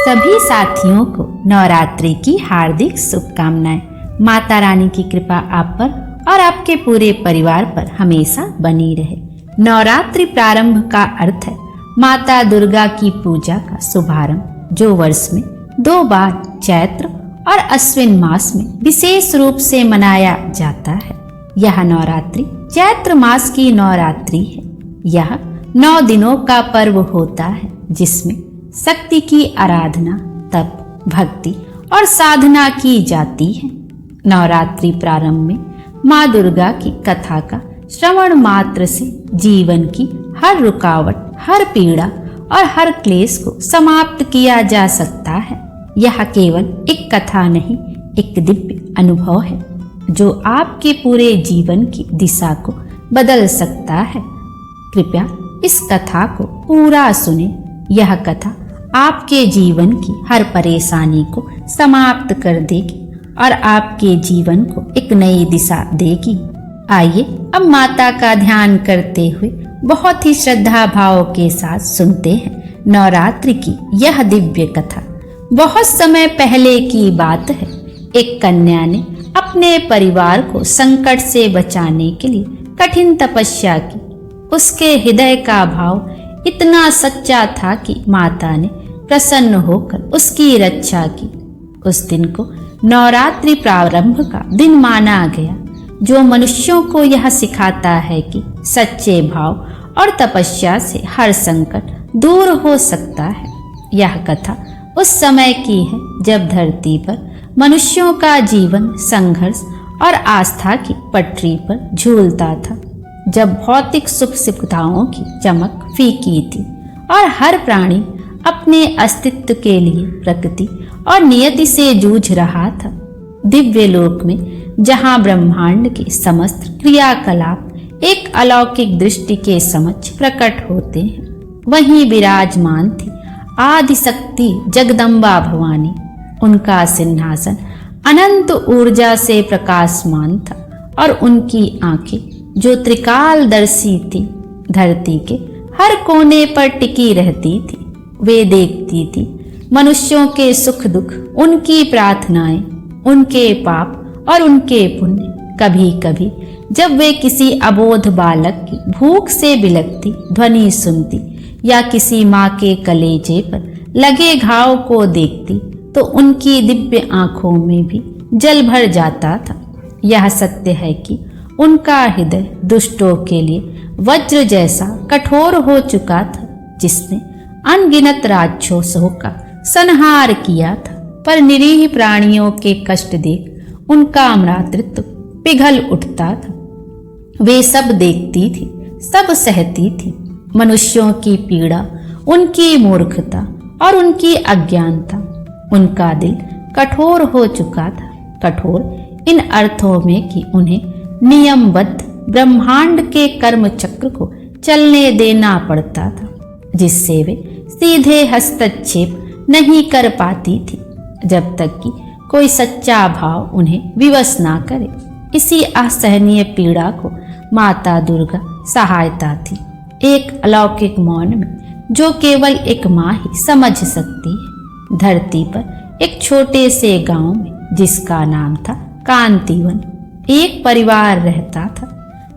सभी साथियों को नवरात्रि की हार्दिक शुभकामनाएं। माता रानी की कृपा आप पर और आपके पूरे परिवार पर हमेशा बनी रहे। नवरात्रि प्रारंभ का अर्थ है माता दुर्गा की पूजा का शुभारंभ, जो वर्ष में 2 बार चैत्र और अश्विन मास में विशेष रूप से मनाया जाता है। यह नवरात्रि चैत्र मास की नवरात्रि है। यह 9 दिनों का पर्व होता है, जिसमें शक्ति की आराधना, तप, भक्ति और साधना की जाती है। नवरात्रि प्रारंभ में माँ दुर्गा की कथा का श्रवण मात्र से जीवन की हर रुकावट, हर पीड़ा और हर क्लेश को समाप्त किया जा सकता है। यह केवल एक कथा नहीं, एक दिव्य अनुभव है जो आपके पूरे जीवन की दिशा को बदल सकता है। कृपया इस कथा को पूरा सुने। यह कथा आपके जीवन की हर परेशानी को समाप्त कर देगी और आपके जीवन को एक नई दिशा देगी। आइए अब माता का ध्यान करते हुए बहुत ही श्रद्धा भाव के साथ सुनते हैं नवरात्रि की यह दिव्य कथा। बहुत समय पहले की बात है। एक कन्या ने अपने परिवार को संकट से बचाने के लिए कठिन तपस्या की। उसके हृदय का भाव इतना सच्चा था कि माता ने प्रसन्न होकर उसकी रक्षा की। उस दिन को नवरात्रि प्रारंभ का दिन माना गया, जो मनुष्यों को यह सिखाता है कि सच्चे भाव और तपस्या से हर संकट दूर हो सकता है। यह कथा उस समय की है जब धरती पर मनुष्यों का जीवन संघर्ष और आस्था की पटरी पर झूलता था, जब भौतिक सुख सुविधाओं की चमक फीकी थी और हर प्राणी अपने अस्तित्व के लिए प्रकृति और नियति से जूझ रहा था। दिव्य लोक में जहां ब्रह्मांड के समस्त क्रियाकलाप एक अलौकिक दृष्टि के समक्ष प्रकट होते हैं, वहीं विराजमान थी आदिशक्ति जगदम्बा भवानी। उनका सिंहासन अनंत ऊर्जा से प्रकाशमान था और उनकी आंखें जो त्रिकालदर्शी थी, धरती के हर कोने पर टिकी रहती थी। वे देखती थी मनुष्यों के सुख दुख, उनकी प्रार्थनाएं, उनके पाप और उनके पुण्य। कभी कभी जब वे किसी अबोध बालक की भूख से बिलखती ध्वनि सुनती या किसी माँ के कलेजे पर लगे घाव को देखती, तो उनकी दिव्य आंखों में भी जल भर जाता था। यह सत्य है कि उनका हृदय दुष्टों के लिए वज्र जैसा कठोर हो चुका था, जिसने अनगिनत राक्षसों का संहार किया था। पर निरीह प्राणियों के कष्ट देख उनका मातृत्व पिघल उठता था। वे सब देखती थी, सब सहती थी, मनुष्यों की पीड़ा, उनकी मूर्खता और उनकी अज्ञानता। उनका दिल कठोर हो चुका था, कठोर इन अर्थों में कि उन्हें नियमबद्ध ब्रह्मांड के कर्म चक्र को चलने देना पड़ता था, जिससे वे सीधे हस्तक्षेप नहीं कर पाती थी, जब तक कि कोई सच्चा भाव उन्हें विवश ना करे। इसी असहनीय पीड़ा को माता दुर्गा सहायता थी, एक अलौकिक मौन में जो केवल एक माँ ही समझ सकती है। धरती पर एक छोटे से गांव में, जिसका नाम था कांतिवन, एक परिवार रहता था।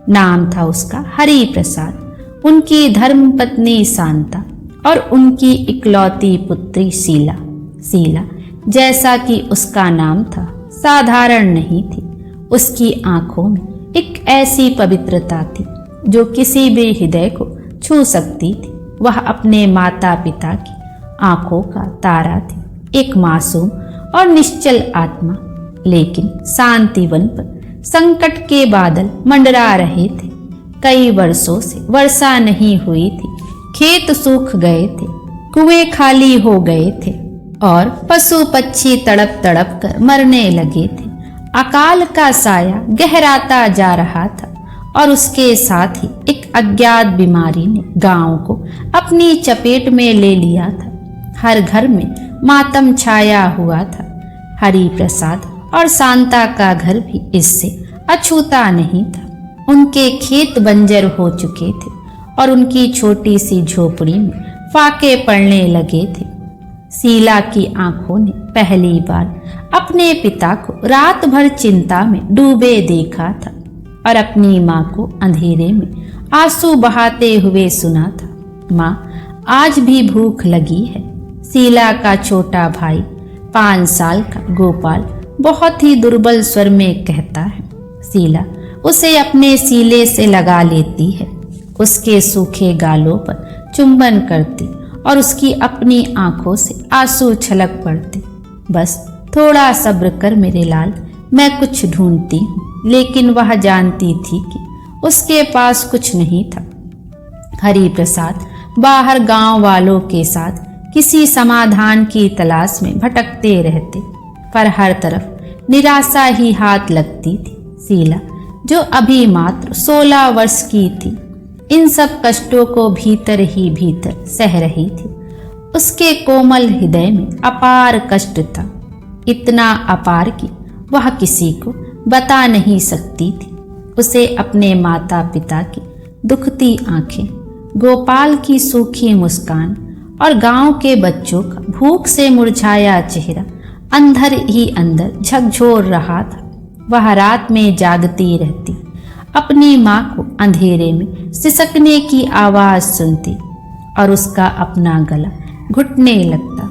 नाम था उसका हरि प्रसाद। उनकी धर्मपत्नी शांता और उनकी इकलौती पुत्री शीला। शीला, जैसा कि उसका नाम था, साधारण नहीं थी। उसकी आंखों में एक ऐसी पवित्रता थी जो किसी भी हृदय को छू सकती थी। वह अपने माता पिता की आंखों का तारा थी, एक मासूम और निश्चल आत्मा। लेकिन शांतिवन पर संकट के बादल मंडरा रहे थे। कई वर्षों से वर्षा नहीं हुई थी, खेत सूख गए थे, कुएं खाली हो गए थे और पशु पक्षी तड़प तड़प कर मरने लगे थे। अकाल का साया गहराता जा रहा था और उसके साथ ही एक अज्ञात बीमारी ने गांव को अपनी चपेट में ले लिया था। हर घर में मातम छाया हुआ था। हरि प्रसाद और शांता का घर भी इससे अछूता नहीं था। उनके खेत बंजर हो चुके थे और उनकी छोटी सी झोपड़ी में फाके पड़ने लगे थे। शीला की आंखों ने पहली बार अपने पिता को रात भर चिंता में डूबे देखा था और अपनी माँ को अंधेरे में आंसू बहाते हुए सुना था। माँ, आज भी भूख लगी है। शीला का छोटा भाई 5 साल का गोपाल बहुत ही दुर्बल स्वर में कहता है। शीला उसे अपने सीले से लगा लेती है, उसके सूखे गालों पर चुंबन करती और उसकी अपनी आंखों से आंसू छलक पड़ते। बस थोड़ा सब्र कर मेरे लाल, मैं कुछ ढूंढती हूँ। लेकिन वह जानती थी कि उसके पास कुछ नहीं था। हरि प्रसाद बाहर गांव वालों के साथ किसी समाधान की तलाश में भटकते रहते, पर हर तरफ निराशा ही हाथ लगती थी। शीला जो अभी मात्र 16 वर्ष की थी, इन सब कष्टों को भीतर ही भीतर सह रही थी। उसके कोमल हृदय में अपार कष्ट था, इतना अपार कि वह किसी को बता नहीं सकती थी। उसे अपने माता पिता की दुखती आंखें, गोपाल की सूखी मुस्कान और गांव के बच्चों का भूख से मुरझाया चेहरा अंदर ही अंदर झकझोर रहा था। वह रात में जागती रहती, अपनी माँ को अंधेरे में सिसकने की आवाज सुनती और उसका अपना गला घुटने लगता।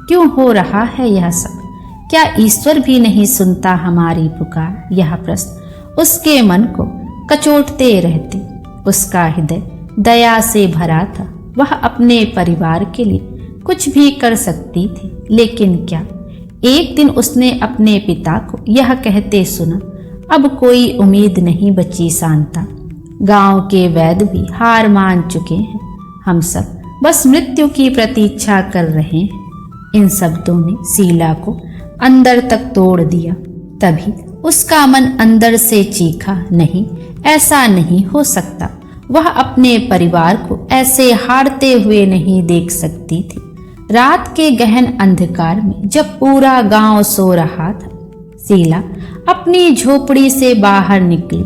क्यों हो रहा है यह सब? क्या ईश्वर भी नहीं सुनता हमारी पुकार? यह प्रश्न उसके मन को कचोटते रहते। उसका हृदय दया से भरा था। वह अपने परिवार के लिए कुछ भी कर सकती थी, लेकिन क्या? एक दिन उसने अपने पिता को यह कहते सुना, अब कोई उम्मीद नहीं बची शांता। गांव के वैद्य भी हार मान चुके हैं। हम सब बस मृत्यु की प्रतीक्षा कर रहे हैं। इन शब्दों ने शीला को अंदर तक तोड़ दिया। तभी उसका मन अंदर से चीखा, नहीं, ऐसा नहीं हो सकता। वह अपने परिवार को ऐसे हारते हुए नहीं देख सकती थी। रात के गहन अंधकार में जब पूरा गांव सो रहा था, शीला अपनी झोपड़ी से बाहर निकली।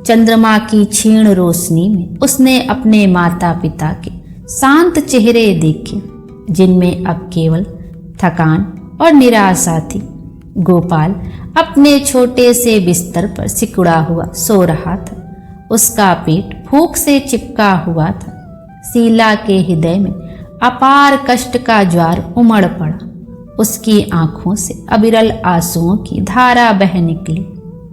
चंद्रमा की क्षीण रोशनी में उसने अपने माता पिता के शांत चेहरे देखे, जिनमें अब केवल थकान और निराशा थी। गोपाल अपने छोटे से बिस्तर पर सिकुड़ा हुआ सो रहा था। उसका पेट भूख से चिपका हुआ था। शीला के हृदय में अपार कष्ट का ज्वार उमड़ पड़ा। उसकी आंखों से अविरल आंसुओं की धारा बह निकली।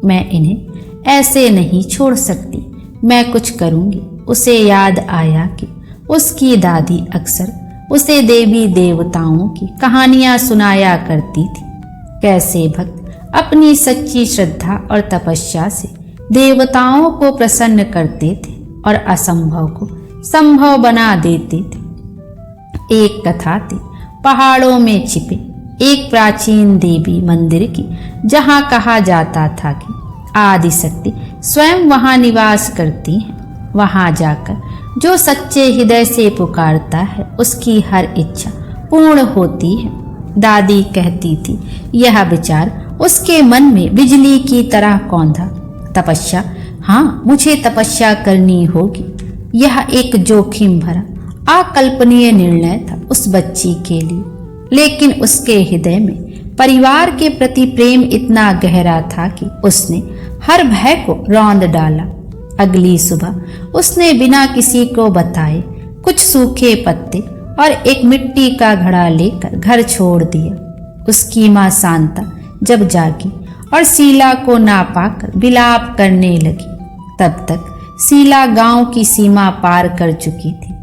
मैं इन्हें ऐसे नहीं छोड़ सकती, मैं कुछ करूंगी। उसे याद आया कि उसकी दादी अक्सर उसे देवी देवताओं की कहानियां सुनाया करती थी। कैसे भक्त अपनी सच्ची श्रद्धा और तपस्या से देवताओं को प्रसन्न करते थे और असंभव को संभव बना देते थे। एक कथा थी पहाड़ों में छिपे एक प्राचीन देवी मंदिर की, जहां कहा जाता था कि आदि शक्ति स्वयं वहां निवास करती हैं। वहां जाकर जो सच्चे हृदय से पुकारता है, उसकी हर इच्छा पूर्ण होती है। दादी कहती थी, यह विचार उसके मन में बिजली की तरह कौंधा। तपस्या, हाँ, मुझे तपस्या करनी होगी। यह एक जोखिम भरा अकल्पनीय निर्णय था उस बच्ची के लिए, लेकिन उसके हृदय में परिवार के प्रति प्रेम इतना गहरा था कि उसने हर भय को रौंद डाला। अगली सुबह उसने बिना किसी को बताए कुछ सूखे पत्ते और एक मिट्टी का घड़ा लेकर घर छोड़ दिया। उसकी माँ शांता जब जागी और शीला को ना पाकर विलाप करने लगी, तब तक शीला गांव की सीमा पार कर चुकी थी।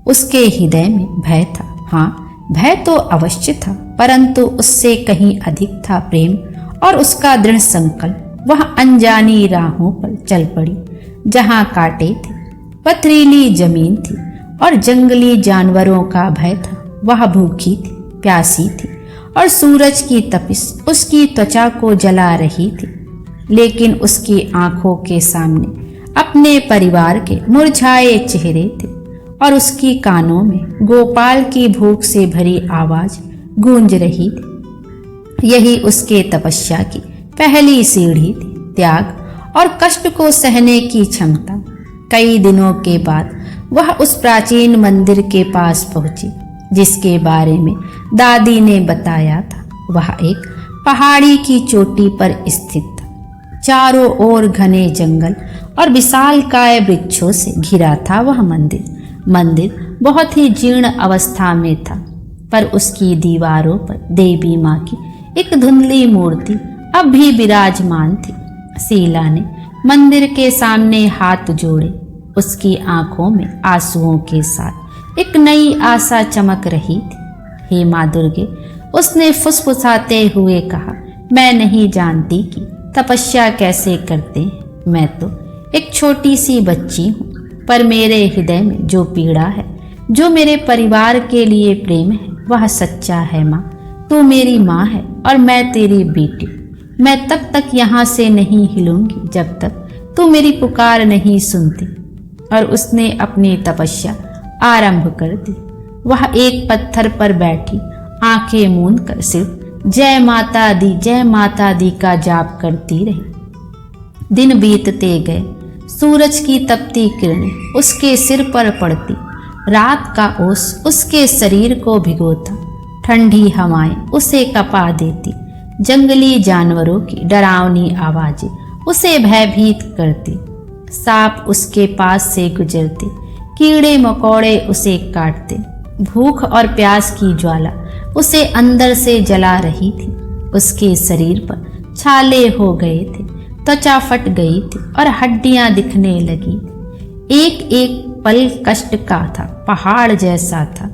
उसके हृदय में भय था। हाँ, भय तो अवश्य था, परंतु उससे कहीं अधिक था प्रेम और उसका दृढ़ संकल्प। वह अनजानी राहों पर चल पड़ी, जहां कांटे थे, पथरीली जमीन थी और जंगली जानवरों का भय था। वह भूखी थी, प्यासी थी और सूरज की तपिश उसकी त्वचा को जला रही थी, लेकिन उसकी आंखों के सामने अपने परिवार के मुरझाए चेहरे थे और उसकी कानों में गोपाल की भूख से भरी आवाज गूंज रही थी। यही उसके तपस्या की पहली सीढ़ी थी, त्याग और कष्ट को सहने की क्षमता। कई दिनों के बाद वह उस प्राचीन मंदिर के पास पहुंची, जिसके बारे में दादी ने बताया था। वह एक पहाड़ी की चोटी पर स्थित था। चारों ओर घने जंगल और विशालकाय वृक्षों से घिरा था वह मंदिर बहुत ही जीर्ण अवस्था में था, पर उसकी दीवारों पर देवी माँ की एक धुंधली मूर्ति अब भी विराजमान थी। शीला ने मंदिर के सामने हाथ जोड़े। उसकी आंखों में आंसुओं के साथ एक नई आशा चमक रही थी। हे माँ दुर्गे, उसने फुसफुसाते हुए कहा, मैं नहीं जानती कि तपस्या कैसे करते हैं। मैं तो एक छोटी सी बच्ची हूँ, पर मेरे हृदय में जो पीड़ा है, जो मेरे परिवार के लिए प्रेम है, वह सच्चा है। माँ, तू मेरी माँ है और मैं तेरी बेटी। मैं तब तक यहाँ से नहीं हिलूंगी जब तक तू मेरी पुकार नहीं सुनती। और उसने अपनी तपस्या आरंभ कर दी। वह एक पत्थर पर बैठी आंखें मूंद कर सिर्फ जय माता दी का जाप करती रही। दिन बीतते गए। सूरज की तपती किरणें उसके सिर पर पड़ती। रात का ओस उसके शरीर को भिगोता। ठंडी हवाएं उसे कपा देती। जंगली जानवरों की डरावनी आवाजें उसे भयभीत करती। सांप उसके पास से गुजरते। कीड़े मकोड़े उसे काटते। भूख और प्यास की ज्वाला उसे अंदर से जला रही थी। उसके शरीर पर छाले हो गए थे, त्वचा फट गई थी और हड्डियां दिखने लगी। एक एक पल कष्ट का था, पहाड़ जैसा था।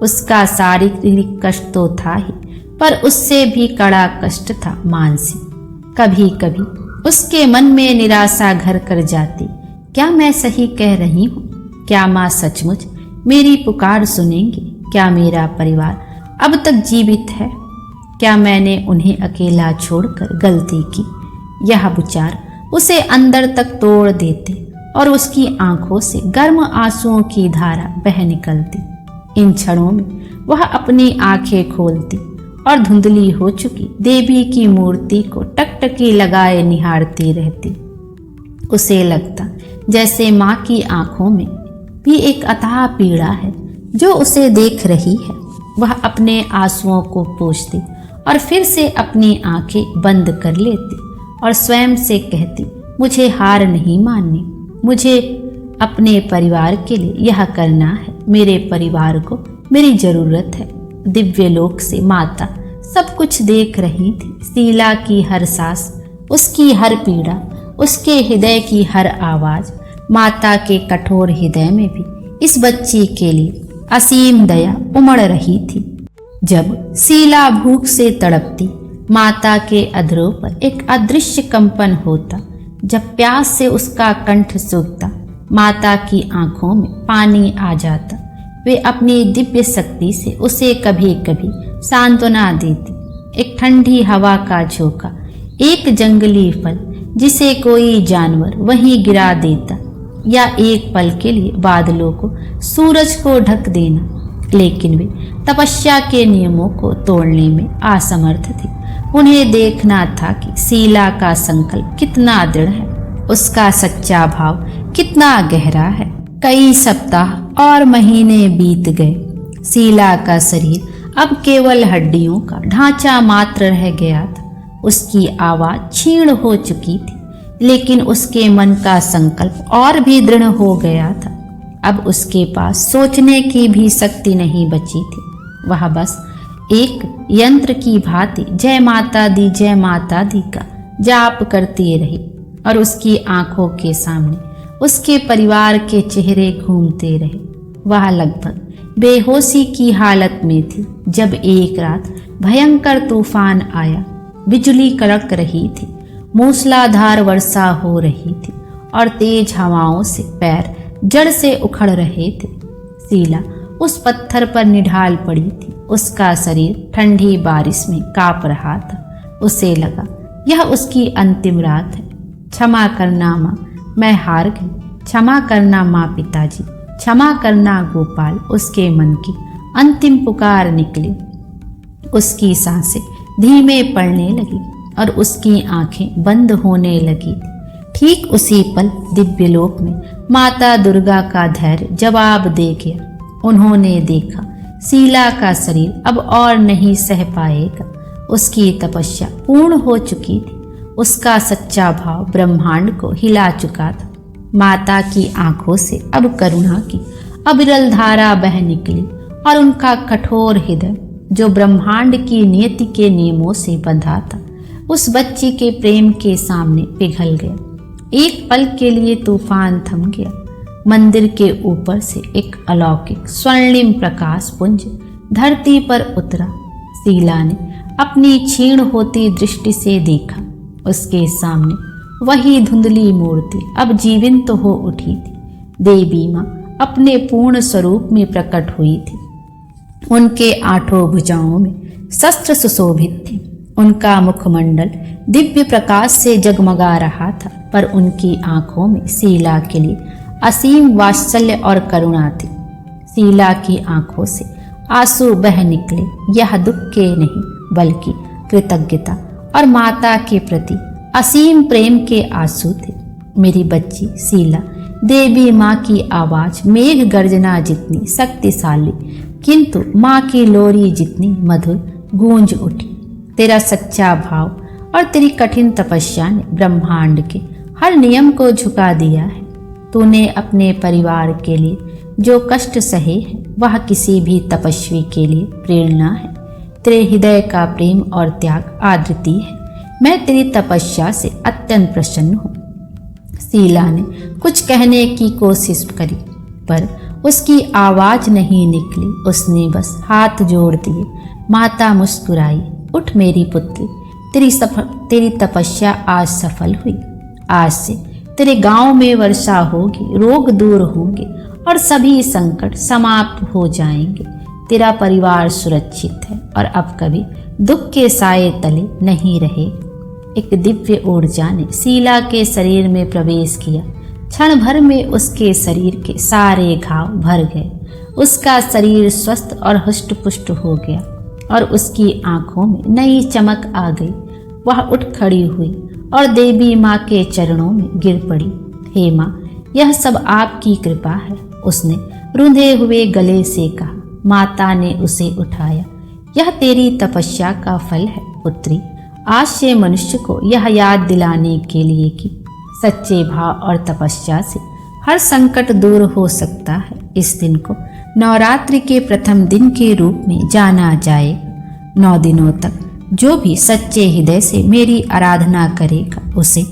उसका शारीरिक कष्ट तो था ही, पर उससे भी कड़ा कष्ट था मानसिक। कभी कभी उसके मन में निराशा घर कर जाती। क्या मैं सही कह रही हूँ? क्या माँ सचमुच मेरी पुकार सुनेंगी? क्या मेरा परिवार अब तक जीवित है? क्या मैंने उन्हें अकेला छोड़कर गलती की? यह विचार उसे अंदर तक तोड़ देते और उसकी आंखों से गर्म आंसुओं की धारा बह निकलती। इन क्षणों में वह अपनी आंखें खोलती और धुंधली हो चुकी देवी की मूर्ति को टकटकी लगाए निहारती रहती। उसे लगता जैसे माँ की आंखों में भी एक अथाह पीड़ा है जो उसे देख रही है। वह अपने आंसुओं को पोंछती और फिर से अपनी आंखें बंद कर लेती और स्वयं से कहती, मुझे हार नहीं माननी। मुझे अपने परिवार के लिए यह करना है। मेरे परिवार को मेरी जरूरत है। दिव्य लोक से माता सब कुछ देख रही थी। शीला की हर सांस, उसकी हर पीड़ा, उसके हृदय की हर आवाज। माता के कठोर हृदय में भी इस बच्ची के लिए असीम दया उमड़ रही थी। जब शीला भूख से तड़पती, माता के अधरों पर एक अदृश्य कंपन होता। जब प्यास से उसका कंठ सूखता, माता की आंखों में पानी आ जाता। वे अपनी दिव्य शक्ति से उसे कभी कभी सांत्वना देती। एक ठंडी हवा का झोंका, एक जंगली फल जिसे कोई जानवर वहीं गिरा देता, या एक पल के लिए बादलों को सूरज को ढक देना। लेकिन वे तपस्या के नियमों को तोड़ने में असमर्थ थे। उन्हें देखना था कि शीला का संकल्प कितना दृढ़ है, उसका सच्चा भाव कितना गहरा है। कई सप्ताह और महीने बीत गए। शीला का शरीर अब केवल हड्डियों का ढांचा मात्र रह गया था। उसकी आवाज क्षीण हो चुकी थी, लेकिन उसके मन का संकल्प और भी दृढ़ हो गया था। अब उसके पास सोचने की भी शक्ति नहीं बची थी। वह बस एक यंत्र की भांति जय माता दी का जाप करती रही और उसकी आंखों के सामने उसके परिवार के चेहरे घूमते रहे। वह लगभग बेहोशी की हालत में थी जब एक रात भयंकर तूफान आया। बिजली कड़क रही थी, मूसलाधार वर्षा हो रही थी और तेज हवाओं से पैर जड़ से उखड़ रहे थे। शीला उस पत्थर पर निढाल पड़ी थी। उसका शरीर ठंडी बारिश में कांप रहा था। उसे लगा यह उसकी अंतिम रात है। क्षमा करना माँ, मैं हार गई। क्षमा करना माँ पिताजी, क्षमा करना गोपाल। उसके मन की अंतिम पुकार निकली। उसकी सांसें धीमे पड़ने लगी और उसकी आंखें बंद होने लगी। ठीक उसी पल दिव्यलोक में माता दुर्गा का धैर्य जवाब दे गया। उन्होंने देखा शीला का शरीर अब और नहीं सह पाएगा। उसकी तपस्या पूर्ण हो चुकी थी। उसका सच्चा भाव ब्रह्मांड को हिला चुका था। माता की आंखों से अब करुणा की अविरल धारा बह निकली और उनका कठोर हृदय, जो ब्रह्मांड की नियति के नियमों से बंधा था, उस बच्ची के प्रेम के सामने पिघल गया। एक पल के लिए तूफान थम गया। मंदिर के ऊपर से एक अलौकिक स्वर्णिम प्रकाश पुंज धरती पर उतरा। शीला ने अपनी क्षीण होती दृष्टि से देखा। उसके सामने वही धुंधली मूर्ति अब जीवंत हो उठी थी। देवी माँ अपने पूर्ण स्वरूप में प्रकट हुई थी। उनके आठों भुजाओं में शस्त्र सुशोभित थे। उनका मुखमंडल दिव्य प्रकाश से जगमगा रहा था, पर उनकी आंखों में शीला के लिए असीम वात्सल्य और करुणा थी। शीला की आंखों से आंसू बह निकले। यह दुख के नहीं बल्कि कृतज्ञता और माता के प्रति असीम प्रेम के आंसू थे। मेरी बच्ची शीला, देवी माँ की आवाज मेघ गर्जना जितनी शक्तिशाली, किंतु माँ की लोरी जितनी मधुर गूंज उठी। तेरा सच्चा भाव और तेरी कठिन तपस्या ने ब्रह्मांड के हर नियम को झुका दिया है। तूने अपने परिवार के लिए जो कष्ट सहे हैं, वह किसी भी तपस्वी के लिए प्रेरणा है। तेरे हृदय का प्रेम और त्याग अद्वितीय है। मैं तेरी तपस्या से अत्यंत प्रसन्न हूँ। शीला ने कुछ कहने की कोशिश करी, पर उसकी आवाज नहीं निकली। उसने बस हाथ जोड़ दिए। माता मुस्कुराई। उठ मेरी पुत्री, तेरी तपस्या आज सफल हुई। आज से तेरे गांव में वर्षा होगी, रोग दूर होंगे और सभी संकट समाप्त हो जाएंगे। तेरा परिवार सुरक्षित है और अब कभी दुख के साए तले नहीं रहे। एक दिव्य ऊर्जा ने शीला के शरीर में प्रवेश किया। क्षण भर में उसके शरीर के सारे घाव भर गए। उसका शरीर स्वस्थ और हष्ट-पुष्ट हो गया और उसकी आंखों में नई चमक आ गई। वह उठ खड़ी हुई और देवी माँ के चरणों में गिर पड़ी। हे माँ, यह सब आपकी कृपा है, उसने रुंधे हुए गले से कहा। माता ने उसे उठाया। यह तेरी तपस्या का फल है पुत्री। आज से मनुष्य को यह याद दिलाने के लिए कि सच्चे भाव और तपस्या से हर संकट दूर हो सकता है, इस दिन को नवरात्रि के प्रथम दिन के रूप में जाना जाए। 9 दिनों तक जो भी सच्चे हृदय से मेरी आराधना करेगा, उसे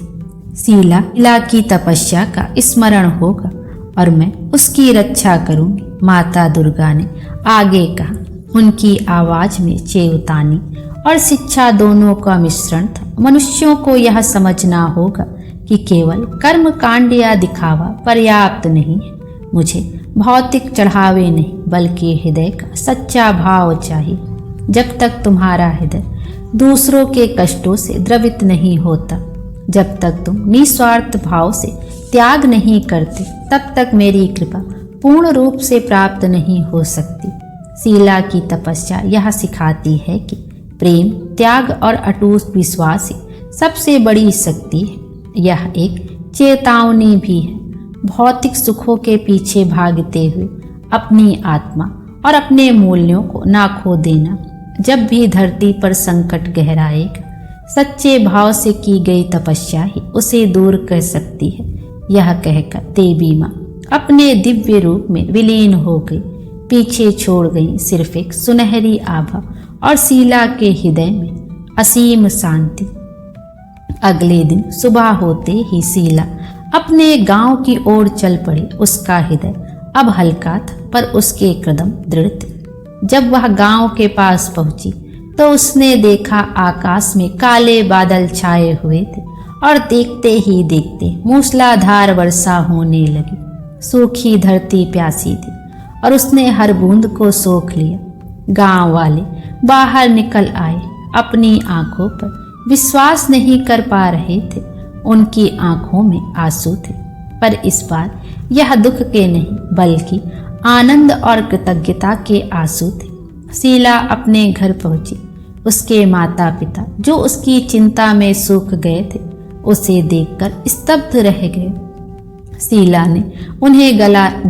शीला की तपस्या का स्मरण होगा और मैं उसकी रक्षा करूंगी। माता दुर्गा ने आगे कहा। उनकी आवाज में चेतावनी और शिक्षा दोनों का मिश्रण था। मनुष्यों को यह समझना होगा कि केवल कर्म कांड या दिखावा पर्याप्त नहीं है। मुझे भौतिक चढ़ावे नहीं, बल्कि हृदय का सच्चा भाव चाहिए। जब तक तुम्हारा हृदय दूसरों के कष्टों से द्रवित नहीं होता, जब तक तुम निस्वार्थ भाव से त्याग नहीं करते, तब तक मेरी कृपा पूर्ण रूप से प्राप्त नहीं हो सकती। शीला की तपस्या यह सिखाती है कि प्रेम, त्याग और अटूट विश्वास ही सबसे बड़ी शक्ति है। यह एक चेतावनी भी है। भौतिक सुखों के पीछे भागते हुए अपनी आत्मा और अपने मूल्यों को ना खो देना। जब भी धरती पर संकट गहराएगा, सच्चे भाव से की गई तपस्या ही उसे दूर कर सकती है। यह कहकर देवी माँ अपने दिव्य रूप में विलीन हो गई। पीछे छोड़ गई सिर्फ एक सुनहरी आभा और शीला के हृदय में असीम शांति। अगले दिन सुबह होते ही शीला अपने गांव की ओर चल पड़ी। उसका हृदय अब हल्का था, पर उसके कदम दृढ़ थे। जब वह गांव के पास पहुंची तो उसने देखा आकाश में काले बादल छाए हुए थे और देखते ही देखते मूसलाधार वर्षा होने लगी। सूखी धरती प्यासी थी और उसने हर बूंद को सोख लिया। गांव वाले बाहर निकल आए। अपनी आंखों पर विश्वास नहीं कर पा रहे थे। उनकी आंखों में आंसू थे, पर इस बार यह दुख के नहीं बल्कि आनंद और कृतज्ञता के आंसू थे। शीला अपने घर पहुंची। उसके माता पिता, जो उसकी चिंता में सूख गए थे, उसे देखकर स्तब्ध रह गए। शीला ने उन्हें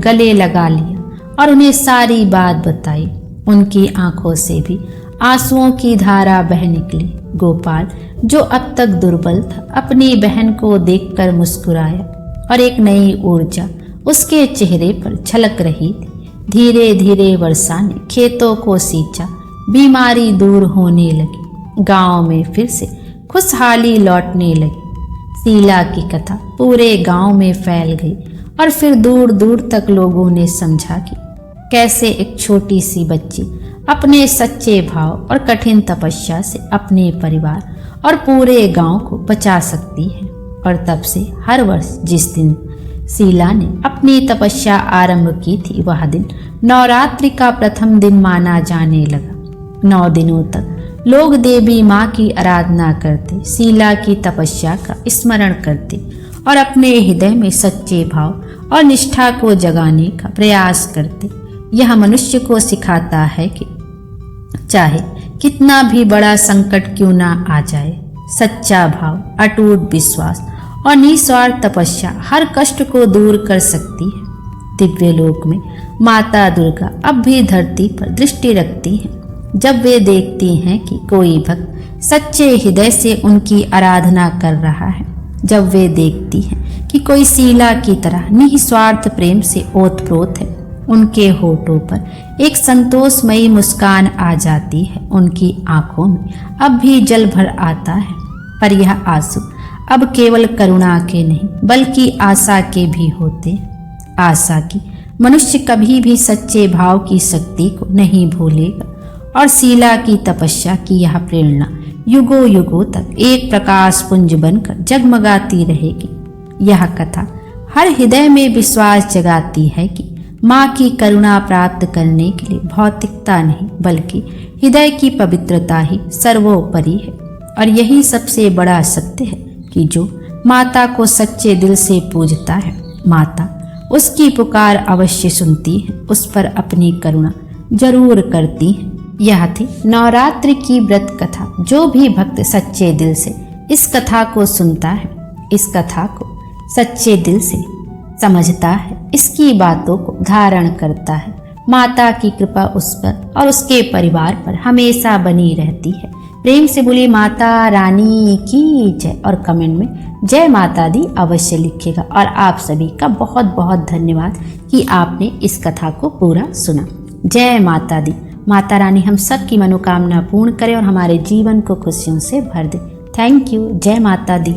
गले लगा लिया और उन्हें सारी बात बताई। उनकी आंखों से भी आंसुओं की धारा बह निकली। गोपाल, जो अब तक दुर्बल था, अपनी बहन को देखकर मुस्कुराया और एक नई ऊर्जा उसके चेहरे पर झलक रही थी। धीरे धीरे वर्षा ने खेतों को सींचा, बीमारी दूर होने लगी, गांव में फिर से खुशहाली लौटने लगी। शीला की कथा पूरे गांव में फैल गई और फिर दूर दूर तक लोगों ने समझा कि कैसे एक छोटी सी बच्ची अपने सच्चे भाव और कठिन तपस्या से अपने परिवार और पूरे गांव को बचा सकती है। और तब से हर वर्ष जिस दिन शीला ने अपनी तपस्या आरंभ की थी, वह दिन नवरात्रि का प्रथम दिन माना जाने लगा। 9 दिनों तक लोग देवी माँ की आराधना करते, शीला की तपस्या का स्मरण करते और अपने हृदय में सच्चे भाव और निष्ठा को जगाने का प्रयास करते। यह मनुष्य को सिखाता है कि चाहे कितना भी बड़ा संकट क्यों ना आ जाए, सच्चा भाव, अटूट विश्वास और निस्वार्थ तपस्या हर कष्ट को दूर कर सकती है। दिव्य लोक में माता दुर्गा अब भी धरती पर दृष्टि रखती हैं। जब वे देखती हैं कि कोई भक्त सच्चे हृदय से उनकी आराधना कर रहा है, जब वे देखती हैं कि कोई शीला की तरह निस्वार्थ प्रेम से ओतप्रोत है, उनके होठों पर एक संतोषमयी मुस्कान आ जाती है। उनकी आंखों में अब भी जल भर आता है, पर यह आंसू अब केवल करुणा के नहीं बल्कि आशा के भी होते। आशा की मनुष्य कभी भी सच्चे भाव की शक्ति को नहीं भूलेगा और शीला की तपस्या की यह प्रेरणा युगों युगों तक एक प्रकाश पुंज बनकर जगमगाती रहेगी। यह कथा हर हृदय में विश्वास जगाती है कि माँ की करुणा प्राप्त करने के लिए भौतिकता नहीं बल्कि हृदय की पवित्रता ही सर्वोपरि है। और यही सबसे बड़ा सत्य है कि जो माता को सच्चे दिल से पूजता है, माता उसकी पुकार अवश्य सुनती है, उस पर अपनी करुणा जरूर करती है। यह थी नवरात्रि की व्रत कथा। जो भी भक्त सच्चे दिल से इस कथा को सुनता है, इस कथा को सच्चे दिल से समझता है, इसकी बातों को धारण करता है, माता की कृपा उस पर और उसके परिवार पर हमेशा बनी रहती है। प्रेम से बोली माता रानी की जय और कमेंट में जय माता दी अवश्य लिखिएगा। और आप सभी का बहुत बहुत धन्यवाद कि आपने इस कथा को पूरा सुना। जय माता दी। माता रानी हम सब की मनोकामना पूर्ण करे और हमारे जीवन को खुशियों से भर दे। Thank you. जय माता दी।